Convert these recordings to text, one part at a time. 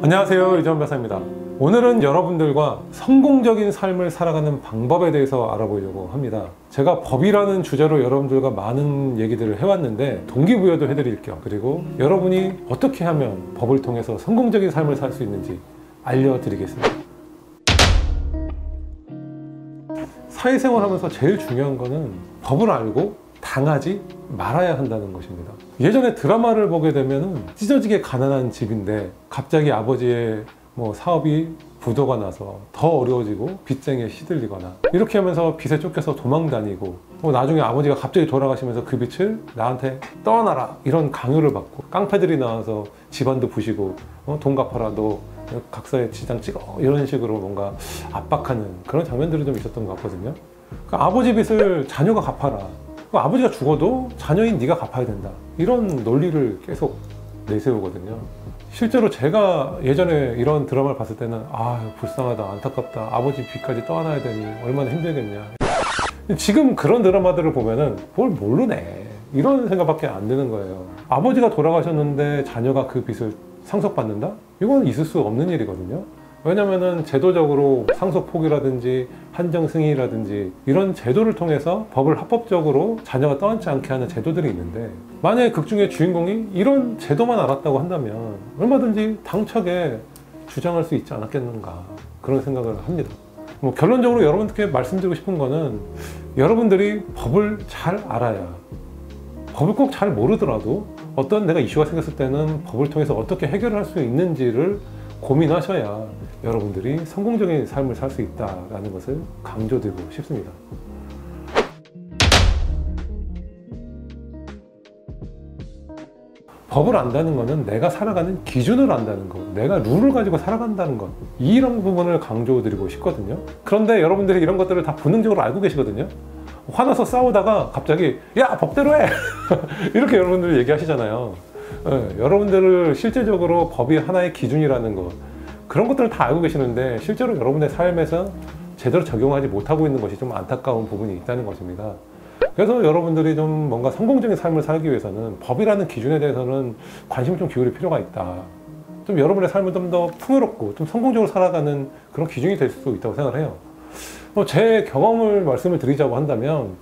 안녕하세요, 이정현 박사입니다. 오늘은 여러분들과 성공적인 삶을 살아가는 방법에 대해서 알아보려고 합니다. 제가 법이라는 주제로 여러분들과 많은 얘기들을 해왔는데 동기부여도 해드릴 겸, 그리고 여러분이 어떻게 하면 법을 통해서 성공적인 삶을 살 수 있는지 알려드리겠습니다. 사회생활 하면서 제일 중요한 거는 법을 알고 당하지 말아야 한다는 것입니다. 예전에 드라마를 보게 되면 찢어지게 가난한 집인데 갑자기 아버지의 사업이 부도가 나서 더 어려워지고 빚쟁이에 시들리거나 이렇게 하면서 빚에 쫓겨서 도망 다니고 나중에 아버지가 갑자기 돌아가시면서 그 빚을 나한테 떠나라 이런 강요를 받고 깡패들이 나와서 집안도 부시고 돈 갚아라, 너 각서에 지장 찍어, 이런 식으로 뭔가 압박하는 그런 장면들이 좀 있었던 것 같거든요. 그러니까 아버지 빚을 자녀가 갚아라, 아버지가 죽어도 자녀인 네가 갚아야 된다, 이런 논리를 계속 내세우거든요. 실제로 제가 예전에 이런 드라마를 봤을 때는 불쌍하다, 안타깝다, 아버지 빚까지 떠안아야 되니 얼마나 힘들겠냐. 지금 그런 드라마들을 보면은 뭘 모르네, 이런 생각밖에 안 드는 거예요. 아버지가 돌아가셨는데 자녀가 그 빚을 상속받는다? 이건 있을 수 없는 일이거든요. 왜냐면은 제도적으로 상속 포기라든지 한정 승인이라든지 이런 제도를 통해서 법을 합법적으로 자녀가 떠안지 않게 하는 제도들이 있는데, 만약에 극 중에 주인공이 이런 제도만 알았다고 한다면 얼마든지 당차게 주장할 수 있지 않았겠는가, 그런 생각을 합니다. 결론적으로 여러분들께 말씀드리고 싶은 거는, 여러분들이 법을 잘 알아야, 법을 꼭 잘 모르더라도 어떤 내가 이슈가 생겼을 때는 법을 통해서 어떻게 해결을 할 수 있는지를 고민하셔야 여러분들이 성공적인 삶을 살 수 있다는 것을 강조드리고 싶습니다. 법을 안다는 것은 내가 살아가는 기준을 안다는 것, 내가 룰을 가지고 살아간다는 것, 이런 부분을 강조드리고 싶거든요. 그런데 여러분들이 이런 것들을 다 본능적으로 알고 계시거든요. 화나서 싸우다가 갑자기 야, 법대로 해! 이렇게 여러분들 얘기하시잖아요. 여러분들을 실제적으로 법이 하나의 기준이라는 것, 그런 것들을 다 알고 계시는데 실제로 여러분의 삶에서 제대로 적용하지 못하고 있는 것이 좀 안타까운 부분이 있다는 것입니다. 그래서 여러분들이 좀 뭔가 성공적인 삶을 살기 위해서는 법이라는 기준에 대해서는 관심을 좀 기울일 필요가 있다. 좀 여러분의 삶을 좀 더 풍요롭고 좀 성공적으로 살아가는 그런 기준이 될 수 있다고 생각을 해요. 제 경험을 말씀을 드리자고 한다면,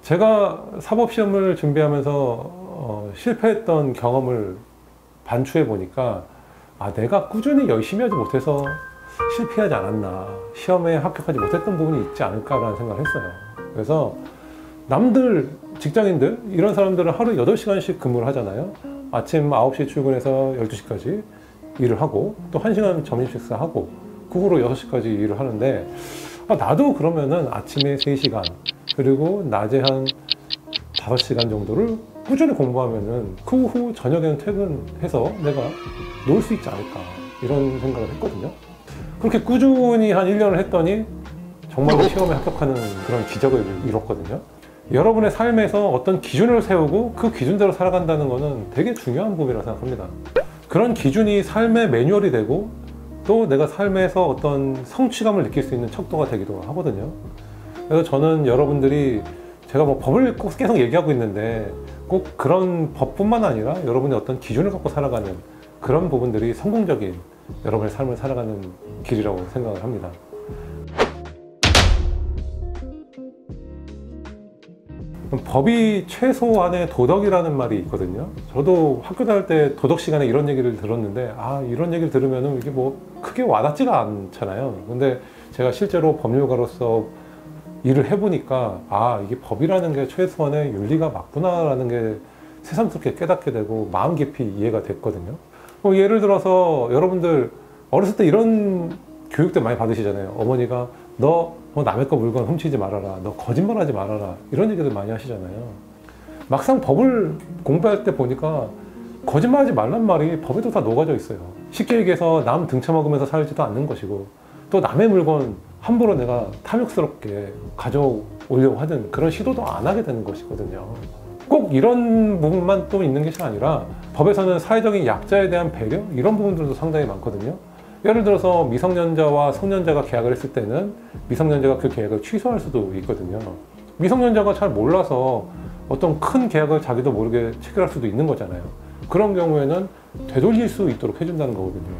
제가 사법시험을 준비하면서 실패했던 경험을 반추해 보니까 내가 꾸준히 열심히 하지 못해서 실패하지 않았나, 시험에 합격하지 못했던 부분이 있지 않을까라는 생각을 했어요. 그래서 남들, 직장인들, 이런 사람들은 하루 8시간씩 근무를 하잖아요. 아침 9시에 출근해서 12시까지 일을 하고 또 1시간 점심 식사하고 그 후로 6시까지 일을 하는데, 나도 그러면은 아침에 3시간 그리고 낮에 한 5시간 정도를 꾸준히 공부하면은 그 후 저녁에는 퇴근해서 내가 놀 수 있지 않을까, 이런 생각을 했거든요. 그렇게 꾸준히 한 1년을 했더니 정말로 시험에 합격하는 그런 기적을 이뤘거든요. 여러분의 삶에서 어떤 기준을 세우고 그 기준대로 살아간다는 것은 되게 중요한 부분이라고 생각합니다. 그런 기준이 삶의 매뉴얼이 되고 또 내가 삶에서 어떤 성취감을 느낄 수 있는 척도가 되기도 하거든요. 그래서 저는 여러분들이, 제가 법을 꼭 계속 얘기하고 있는데 꼭 그런 법뿐만 아니라 여러분의 어떤 기준을 갖고 살아가는 그런 부분들이 성공적인 여러분의 삶을 살아가는 길이라고 생각을 합니다. 법이 최소한의 도덕이라는 말이 있거든요. 저도 학교 다닐 때 도덕 시간에 이런 얘기를 들었는데 이런 얘기를 들으면 이게 크게 와닿지가 않잖아요. 근데 제가 실제로 법률가로서 일을 해보니까 이게 법이라는 게 최소한의 윤리가 맞구나라는 게 새삼스럽게 깨닫게 되고 마음 깊이 이해가 됐거든요. 예를 들어서 여러분들 어렸을 때 이런 교육들 많이 받으시잖아요. 어머니가 너 남의 거 물건 훔치지 말아라, 너 거짓말하지 말아라, 이런 얘기들 많이 하시잖아요. 막상 법을 공부할 때 보니까 거짓말하지 말란 말이 법에도 다 녹아져 있어요. 쉽게 얘기해서 남 등쳐먹으면서 살지도 않는 것이고, 또 남의 물건 함부로 내가 탐욕스럽게 가져오려고 하는 그런 시도도 안 하게 되는 것이거든요. 꼭 이런 부분만 또 있는 것이 아니라 법에서는 사회적인 약자에 대한 배려, 이런 부분들도 상당히 많거든요. 예를 들어서 미성년자와 성년자가 계약을 했을 때는 미성년자가 그 계약을 취소할 수도 있거든요. 미성년자가 잘 몰라서 어떤 큰 계약을 자기도 모르게 체결할 수도 있는 거잖아요. 그런 경우에는 되돌릴 수 있도록 해준다는 거거든요.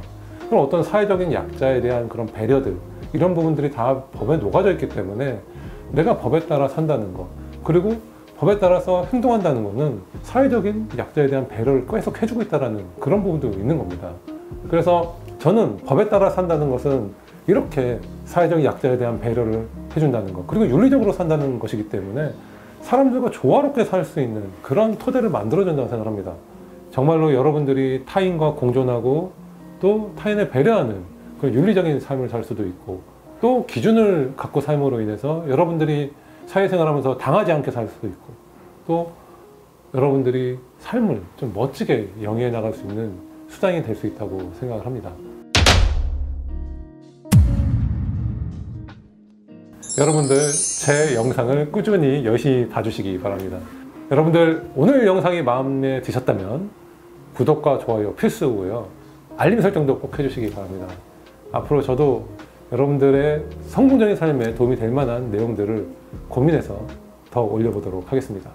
그럼 어떤 사회적인 약자에 대한 그런 배려들, 이런 부분들이 다 법에 녹아져 있기 때문에 내가 법에 따라 산다는 거, 그리고 법에 따라서 행동한다는 거는 사회적인 약자에 대한 배려를 계속 해주고 있다는 그런 부분도 있는 겁니다. 그래서 저는 법에 따라 산다는 것은 이렇게 사회적 약자에 대한 배려를 해준다는 것, 그리고 윤리적으로 산다는 것이기 때문에 사람들과 조화롭게 살 수 있는 그런 토대를 만들어준다고 생각합니다. 정말로 여러분들이 타인과 공존하고 또 타인을 배려하는 그런 윤리적인 삶을 살 수도 있고, 또 기준을 갖고 삶으로 인해서 여러분들이 사회생활하면서 당하지 않게 살 수도 있고, 또 여러분들이 삶을 좀 멋지게 영위해 나갈 수 있는 수단이 될 수 있다고 생각을 합니다. 여러분들 제 영상을 꾸준히 열심히 봐주시기 바랍니다. 여러분들 오늘 영상이 마음에 드셨다면 구독과 좋아요 필수고요. 알림 설정도 꼭 해주시기 바랍니다. 앞으로 저도 여러분들의 성공적인 삶에 도움이 될 만한 내용들을 고민해서 더 올려보도록 하겠습니다.